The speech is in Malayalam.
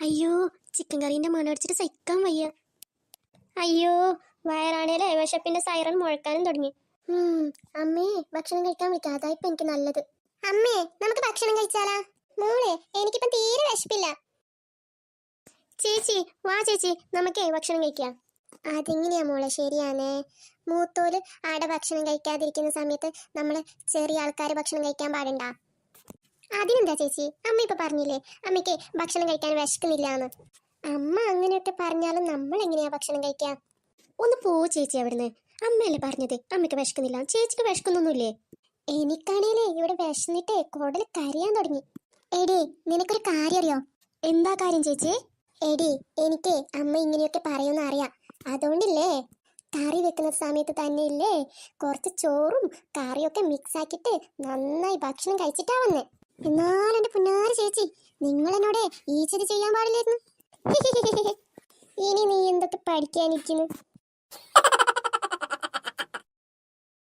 അയ്യോ, ചിക്കൻ കറീന്റെ മണം അടിച്ചിട്ട് സഹിക്കാൻ വയ്യ. അയ്യോ, വയറാണേലെ വിശപ്പിന്റെ സൈറൺ മുഴക്കാനും തുടങ്ങി. അമ്മേ, ഭക്ഷണം കഴിക്കാൻ വിളിക്കാം, അതായിപ്പോ എനിക്ക് നല്ലത്. അമ്മേ, നമുക്ക് ഭക്ഷണം കഴിച്ചാലാ? മോളെ, എനിക്കിപ്പോ തീരെ വിശപ്പില്ല. ചേച്ചി വാ ചേച്ചി, നമുക്കേ ഭക്ഷണം കഴിക്കാം. അതെങ്ങനെയാ മോളെ ശരിയാണേ? മൂത്തോല് ആടെ ഭക്ഷണം കഴിക്കാതിരിക്കുന്ന സമയത്ത് നമ്മള് ചെറിയ ആൾക്കാര് ഭക്ഷണം കഴിക്കാൻ പാടണ്ട. അതിനെന്താ ചേച്ചി, അമ്മ ഇപ്പൊ പറഞ്ഞില്ലേ അമ്മയ്ക്ക് ഭക്ഷണം കഴിക്കാൻ വിശക്കുന്നില്ലാന്ന്. അമ്മ അങ്ങനെയൊക്കെ പറഞ്ഞാലും നമ്മൾ എങ്ങനെയാ ഭക്ഷണം കഴിക്കാം? ഒന്ന് പോ ചേച്ചി അവിടുന്ന്. അമ്മയല്ലേ പറഞ്ഞത് അമ്മയ്ക്ക് വിശക്കുന്നില്ല. ചേച്ചിക്ക് വിശക്കുന്നൊന്നുമില്ലേ? എനിക്കാണേലേ ഇവിടെ വിശന്നിട്ടേ കുടല് കരയാൻ തുടങ്ങി. എടി, നിനക്കൊരു കാര്യം അറിയോ? എന്താ കാര്യം ചേച്ചി? എടി, എനിക്ക് അമ്മ ഇങ്ങനെയൊക്കെ പറയുമെന്ന് അറിയാം. അതുകൊണ്ടില്ലേ കറി വെക്കുന്ന സമയത്ത് തന്നെ ഇല്ലേ കുറച്ച് ചോറും കറിയൊക്കെ മിക്സ് ആക്കിയിട്ട് നന്നായി ഭക്ഷണം കഴിച്ചിട്ടാ വന്നേ. എന്നാൽ എന്റെ പുന്നാര ചേച്ചി, നിങ്ങൾ എന്നോട് ഈ ചെയ്ത് ചെയ്യാൻ പാടില്ലായിരുന്നു. ഇനി നീ എന്തൊക്കെ പഠിക്കാനിരിക്കുന്നു?